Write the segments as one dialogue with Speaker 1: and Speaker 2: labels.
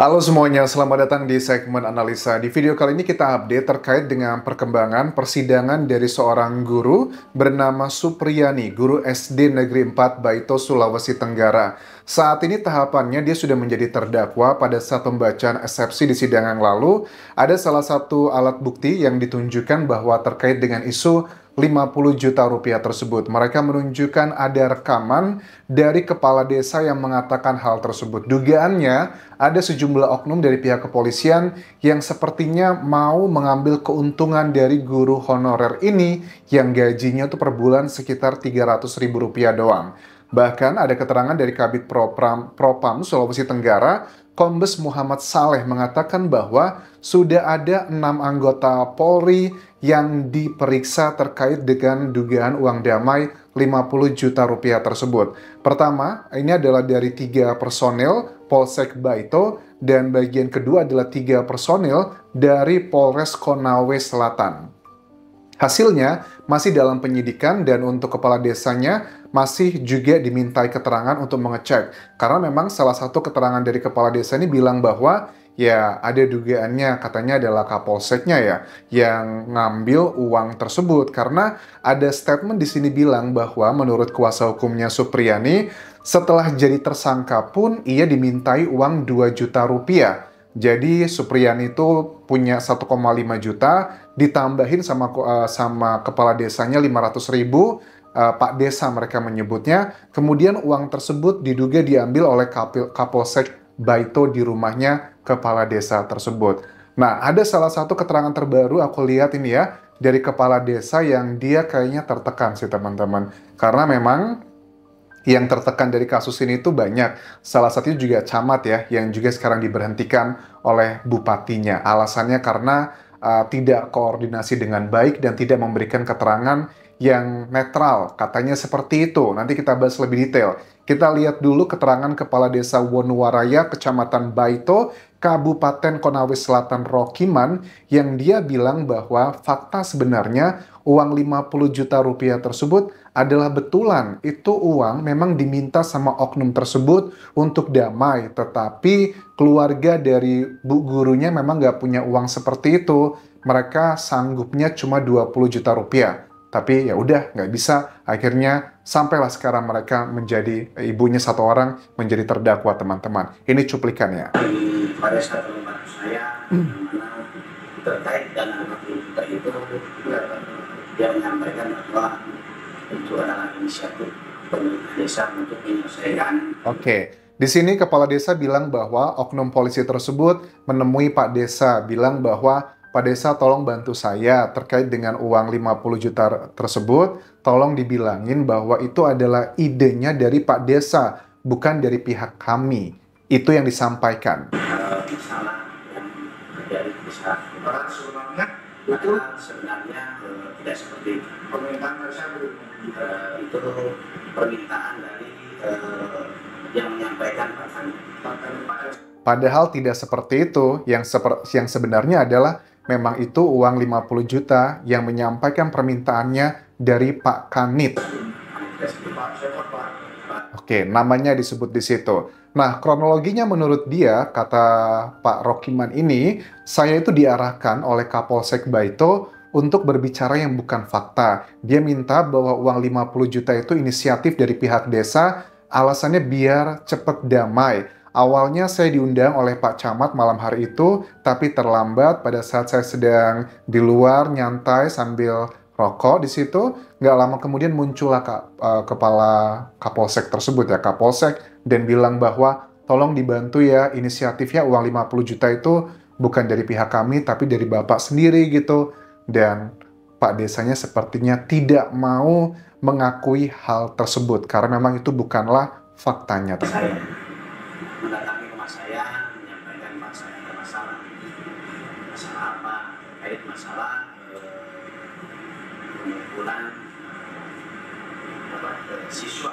Speaker 1: Halo semuanya, selamat datang di segmen analisa. Di video kali ini kita update terkait dengan perkembangan persidangan dari seorang guru bernama Supriyani, guru SD Negeri 4 Baito, Sulawesi Tenggara. Saat ini tahapannya dia sudah menjadi terdakwa pada saat pembacaan eksepsi di sidang yang lalu. Ada salah satu alat bukti yang ditunjukkan bahwa terkait dengan isu 50 juta rupiah tersebut. Mereka menunjukkan ada rekaman dari kepala desa yang mengatakan hal tersebut. Dugaannya ada sejumlah oknum dari pihak kepolisian yang sepertinya mau mengambil keuntungan dari guru honorer ini yang gajinya tuh per bulan sekitar 300 ribu rupiah doang. Bahkan ada keterangan dari Kabid Propam Sulawesi Tenggara, Kombes Muhammad Saleh mengatakan bahwa sudah ada 6 anggota Polri yang diperiksa terkait dengan dugaan uang damai 50 juta rupiah tersebut. Pertama, ini adalah dari 3 personil Polsek Baito, dan bagian kedua adalah 3 personil dari Polres Konawe Selatan. Hasilnya masih dalam penyidikan dan untuk kepala desanya masih juga dimintai keterangan untuk mengecek. Karena memang salah satu keterangan dari kepala desa ini bilang bahwa ya ada dugaannya katanya adalah Kapolseknya ya yang ngambil uang tersebut. Karena ada statement di sini bilang bahwa menurut kuasa hukumnya Supriyani, setelah jadi tersangka pun ia dimintai uang 2 juta rupiah. Jadi Supriyani itu punya 1,5 juta, ditambahin sama kepala desanya 500 ribu, Pak Desa mereka menyebutnya. Kemudian uang tersebut diduga diambil oleh Kapolsek Baito di rumahnya kepala desa tersebut. Nah, ada salah satu keterangan terbaru aku lihat ini ya, dari kepala desa yang dia kayaknya tertekan sih teman-teman. Karena memang yang tertekan dari kasus ini itu banyak. Salah satunya juga camat ya, yang juga sekarang diberhentikan oleh bupatinya. Alasannya karena tidak koordinasi dengan baik dan tidak memberikan keterangan yang netral. Katanya seperti itu. Nanti kita bahas lebih detail. Kita lihat dulu keterangan Kepala Desa Wonowaraya, Kecamatan Baito, Kabupaten Konawe Selatan Rokiman, yang dia bilang bahwa fakta sebenarnya uang 50 juta rupiah tersebut adalah betulan. Itu uang memang diminta sama oknum tersebut untuk damai, tetapi keluarga dari bu gurunya memang nggak punya uang seperti itu. Mereka sanggupnya cuma 20 juta rupiah. Tapi ya udah nggak bisa, akhirnya sampailah sekarang mereka menjadi, ibunya satu orang menjadi terdakwa teman-teman. Ini cuplikannya.
Speaker 2: Pada saat membantu saya, mana terkait dana 40 juta itu, dia menyampaikan bahwa itu adalah inisiatif pemerintah desa untuk menyelesaikan.
Speaker 1: Oke, di sini kepala desa bilang bahwa oknum polisi tersebut menemui Pak Desa, bilang bahwa Pak Desa tolong bantu saya terkait dengan uang 50 juta tersebut, tolong dibilangin bahwa itu adalah idenya dari Pak Desa, bukan dari pihak kami. Itu yang disampaikan.
Speaker 2: Masalah yang terjadi di saat sebelumnya itu sebenarnya tidak seperti itu. Permintaan itu permintaan dari yang menyampaikan Pak Fani.
Speaker 1: Padahal tidak seperti itu, yang sebenarnya adalah memang itu uang 50 juta yang menyampaikan permintaannya dari Pak Kanit. Oke, namanya disebut di situ. Nah, kronologinya menurut dia, kata Pak Rokiman ini, saya itu diarahkan oleh Kapolsek Baito untuk berbicara yang bukan fakta. Dia minta bahwa uang 50 juta itu inisiatif dari pihak desa, alasannya biar cepat damai. Awalnya saya diundang oleh Pak Camat malam hari itu, tapi terlambat pada saat saya sedang di luar nyantai sambil rokok di situ. Nggak lama kemudian muncullah kepala Kapolsek tersebut ya, Kapolsek, dan bilang bahwa tolong dibantu ya, inisiatifnya uang 50 juta itu bukan dari pihak kami, tapi dari Bapak sendiri gitu. Dan Pak Desanya sepertinya tidak mau mengakui hal tersebut, karena memang itu bukanlah faktanya.
Speaker 2: Saya mendatangi rumah saya, menyampaikan Pak saya ada masalah. Masalah apa? Terkait masalah pengumpulan siswa.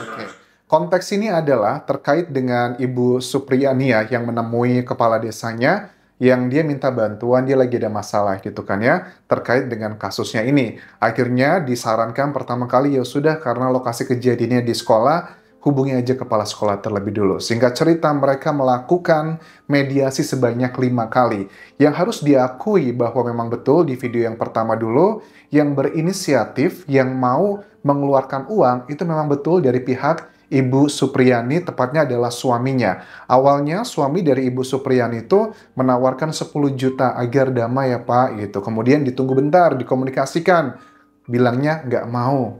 Speaker 1: Oke. Konteks ini adalah terkait dengan Ibu Supriyani ya, yang menemui kepala desanya, yang dia minta bantuan, dia lagi ada masalah gitu kan ya, terkait dengan kasusnya ini. Akhirnya disarankan pertama kali ya sudah, karena lokasi kejadiannya di sekolah, hubungi aja kepala sekolah terlebih dulu. Singkat cerita, mereka melakukan mediasi sebanyak 5 kali. Yang harus diakui bahwa memang betul di video yang pertama dulu, yang berinisiatif, yang mau mengeluarkan uang, itu memang betul dari pihak Ibu Supriyani, tepatnya adalah suaminya. Awalnya suami dari Ibu Supriyani itu menawarkan 10 juta agar damai ya Pak, gitu. Kemudian ditunggu bentar, dikomunikasikan. Bilangnya nggak mau.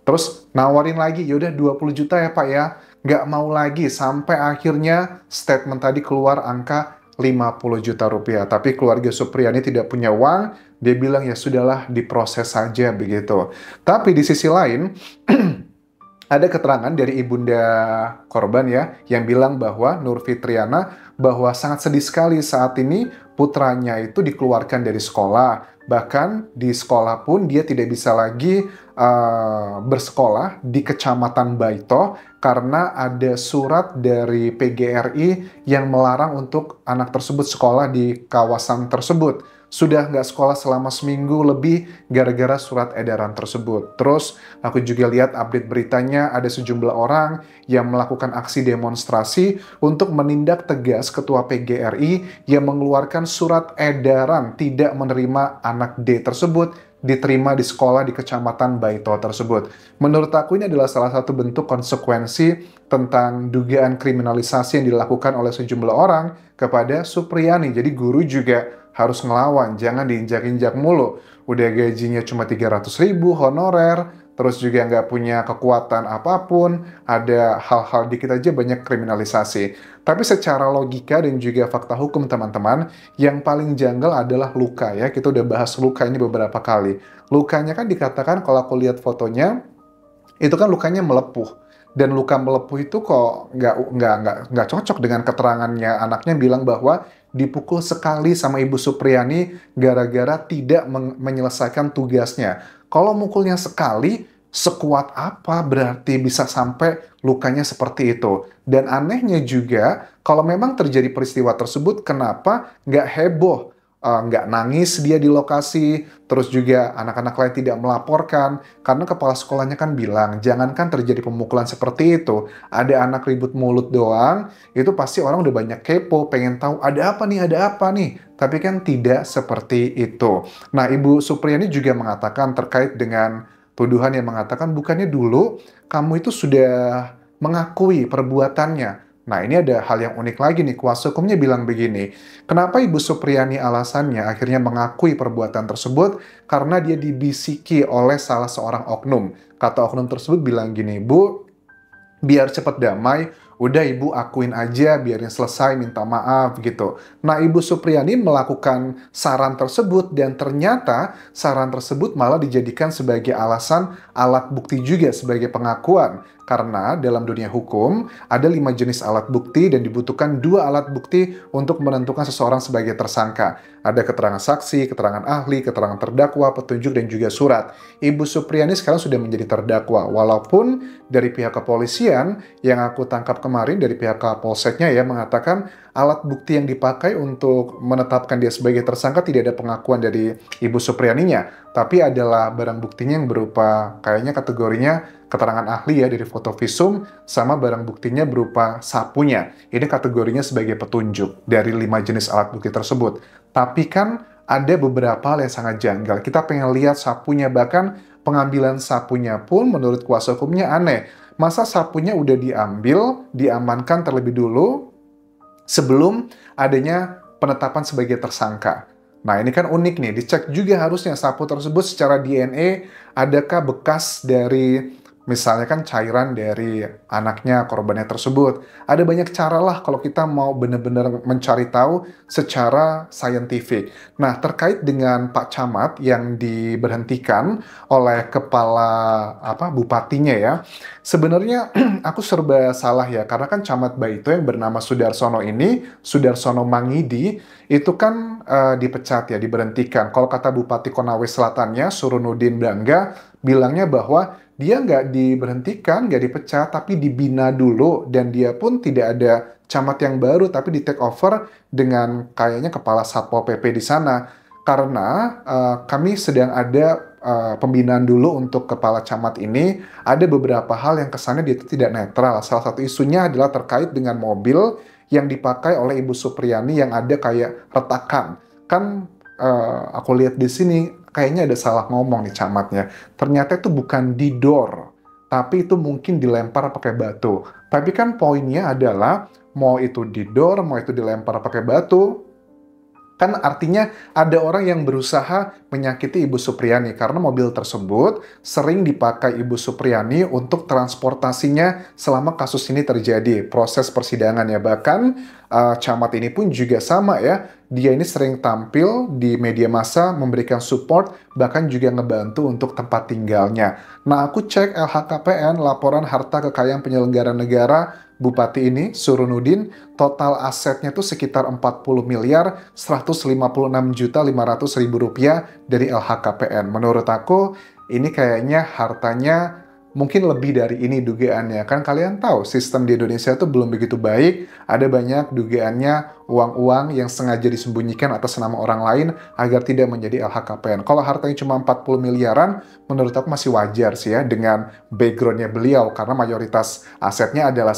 Speaker 1: Terus nawarin lagi, yaudah 20 juta ya Pak ya. Nggak mau lagi, sampai akhirnya statement tadi keluar angka 50 juta rupiah. Tapi keluarga Supriyani tidak punya uang, dia bilang ya sudahlah diproses saja begitu. Tapi di sisi lain, ada keterangan dari ibunda korban ya, yang bilang bahwa Nur Fitriana bahwa sangat sedih sekali saat ini putranya itu dikeluarkan dari sekolah. Bahkan di sekolah pun dia tidak bisa lagi bersekolah di Kecamatan Baito karena ada surat dari PGRI yang melarang untuk anak tersebut sekolah di kawasan tersebut. Sudah nggak sekolah selama seminggu lebih gara-gara surat edaran tersebut. Terus aku juga lihat update beritanya ada sejumlah orang yang melakukan aksi demonstrasi untuk menindak tegas Ketua PGRI yang mengeluarkan surat edaran tidak menerima anak D tersebut diterima di sekolah di Kecamatan Baito tersebut. Menurut aku ini adalah salah satu bentuk konsekuensi tentang dugaan kriminalisasi yang dilakukan oleh sejumlah orang kepada Supriyani. Jadi guru juga harus ngelawan, jangan diinjak-injak mulu. Udah gajinya cuma 300.000 honorer, terus juga nggak punya kekuatan apapun, ada hal-hal dikit aja banyak kriminalisasi. Tapi secara logika dan juga fakta hukum teman-teman, yang paling janggal adalah luka ya. Kita udah bahas luka ini beberapa kali. Lukanya kan dikatakan kalau aku lihat fotonya, itu kan lukanya melepuh. Dan luka melepuh itu kok nggak cocok dengan keterangannya anaknya bilang bahwa dipukul sekali sama Ibu Supriyani gara-gara tidak menyelesaikan tugasnya. Kalau mukulnya sekali, sekuat apa berarti bisa sampai lukanya seperti itu? Dan anehnya juga, kalau memang terjadi peristiwa tersebut, kenapa nggak heboh? Nggak nangis dia di lokasi, terus juga anak-anak lain tidak melaporkan, karena kepala sekolahnya kan bilang, jangankan terjadi pemukulan seperti itu, ada anak ribut mulut doang, itu pasti orang udah banyak kepo, pengen tahu ada apa nih, tapi kan tidak seperti itu. Nah, Ibu Supriyani juga mengatakan terkait dengan tuduhan yang mengatakan, bukannya dulu kamu itu sudah mengakui perbuatannya. Nah, ini ada hal yang unik lagi nih, kuasa hukumnya bilang begini, kenapa Ibu Supriyani alasannya akhirnya mengakui perbuatan tersebut? Karena dia dibisiki oleh salah seorang oknum. Kata oknum tersebut bilang gini, Bu, biar cepat damai, udah Ibu akuin aja, biarin selesai, minta maaf gitu. Nah, Ibu Supriyani melakukan saran tersebut dan ternyata saran tersebut malah dijadikan sebagai alasan alat bukti juga sebagai pengakuan. Karena dalam dunia hukum ada 5 jenis alat bukti dan dibutuhkan 2 alat bukti untuk menentukan seseorang sebagai tersangka. Ada keterangan saksi, keterangan ahli, keterangan terdakwa, petunjuk, dan juga surat. Ibu Supriyani sekarang sudah menjadi terdakwa. Walaupun dari pihak kepolisian yang aku tangkap kemarin dari pihak Kapolseknya ya mengatakan alat bukti yang dipakai untuk menetapkan dia sebagai tersangka tidak ada pengakuan dari Ibu Supriyaninya. Tapi adalah barang buktinya yang berupa kayaknya kategorinya keterangan ahli ya dari foto visum sama barang buktinya berupa sapunya. Ini kategorinya sebagai petunjuk dari 5 jenis alat bukti tersebut. Tapi kan ada beberapa hal yang sangat janggal. Kita pengen lihat sapunya, bahkan pengambilan sapunya pun menurut kuasa hukumnya aneh. Masa sapunya udah diambil, diamankan terlebih dulu sebelum adanya penetapan sebagai tersangka. Nah, ini kan unik nih, dicek juga harusnya sapu tersebut secara DNA, adakah bekas dari misalnya kan cairan dari anaknya, korbannya tersebut. Ada banyak cara lah kalau kita mau benar-benar mencari tahu secara saintifik. Nah, terkait dengan Pak Camat yang diberhentikan oleh kepala bupatinya ya, sebenarnya aku serba salah ya, karena kan Camat Baito yang bernama Sudarsono ini, Sudarsono Mangidi, itu kan dipecat ya, diberhentikan. Kalau kata Bupati Konawe Selatannya, Surunudin Bangga, bilangnya bahwa dia nggak diberhentikan, nggak dipecat, tapi dibina dulu. Dan dia pun tidak ada camat yang baru, tapi di take over dengan kayaknya kepala Satpol PP di sana. Karena kami sedang ada pembinaan dulu untuk kepala camat ini, ada beberapa hal yang kesannya dia itu tidak netral. Salah satu isunya adalah terkait dengan mobil yang dipakai oleh Ibu Supriyani yang ada kayak retakan. Kan aku lihat di sini kayaknya ada salah ngomong nih camatnya. Ternyata itu bukan didor, tapi itu mungkin dilempar pakai batu. Tapi kan poinnya adalah mau itu didor, mau itu dilempar pakai batu, kan artinya ada orang yang berusaha menyakiti Ibu Supriyani karena mobil tersebut sering dipakai Ibu Supriyani untuk transportasinya selama kasus ini terjadi, proses persidangan ya. Bahkan camat ini pun juga sama ya, dia ini sering tampil di media massa memberikan support, bahkan juga ngebantu untuk tempat tinggalnya. Nah, aku cek LHKPN, laporan harta kekayaan penyelenggara negara Bupati ini, Surunudin, total asetnya tuh sekitar 40 miliar 156 juta 500 ribu rupiah dari LHKPN. Menurut aku, ini kayaknya hartanya mungkin lebih dari ini dugaannya. Kan kalian tahu, sistem di Indonesia tuh belum begitu baik. Ada banyak dugaannya uang-uang yang sengaja disembunyikan atas nama orang lain agar tidak menjadi LHKPN. Kalau hartanya cuma 40 miliaran, menurut aku masih wajar sih ya dengan backgroundnya beliau. Karena mayoritas asetnya adalah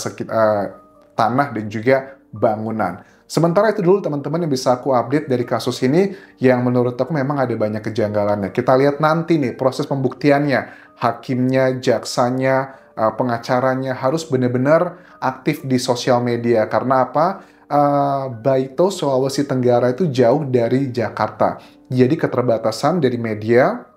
Speaker 1: tanah dan juga bangunan. Sementara itu dulu teman-teman yang bisa aku update dari kasus ini yang menurut aku memang ada banyak kejanggalannya. Kita lihat nanti nih proses pembuktiannya. Hakimnya, jaksanya, pengacaranya harus benar-benar aktif di sosial media. Karena apa? Baito, Sulawesi Tenggara itu jauh dari Jakarta. Jadi keterbatasan dari media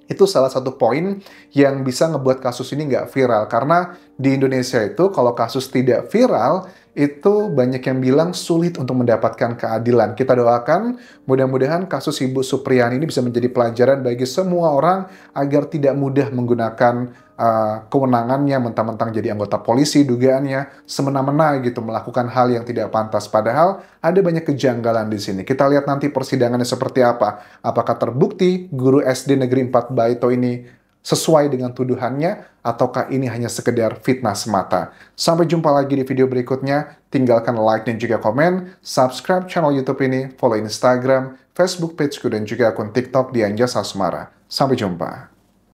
Speaker 1: itu salah satu poin yang bisa ngebuat kasus ini nggak viral. Karena di Indonesia itu kalau kasus tidak viral, itu banyak yang bilang sulit untuk mendapatkan keadilan. Kita doakan mudah-mudahan kasus Ibu Supriyani ini bisa menjadi pelajaran bagi semua orang agar tidak mudah menggunakan kewenangannya mentang-mentang jadi anggota polisi, dugaannya semena-mena gitu melakukan hal yang tidak pantas. Padahal ada banyak kejanggalan di sini. Kita lihat nanti persidangannya seperti apa. Apakah terbukti guru SD Negeri 4 Baito ini sesuai dengan tuduhannya, ataukah ini hanya sekedar fitnah semata. Sampai jumpa lagi di video berikutnya. Tinggalkan like dan juga komen, subscribe channel YouTube ini, follow Instagram, Facebook pageku, dan juga akun TikTok di Anjas Asmara. Sampai jumpa.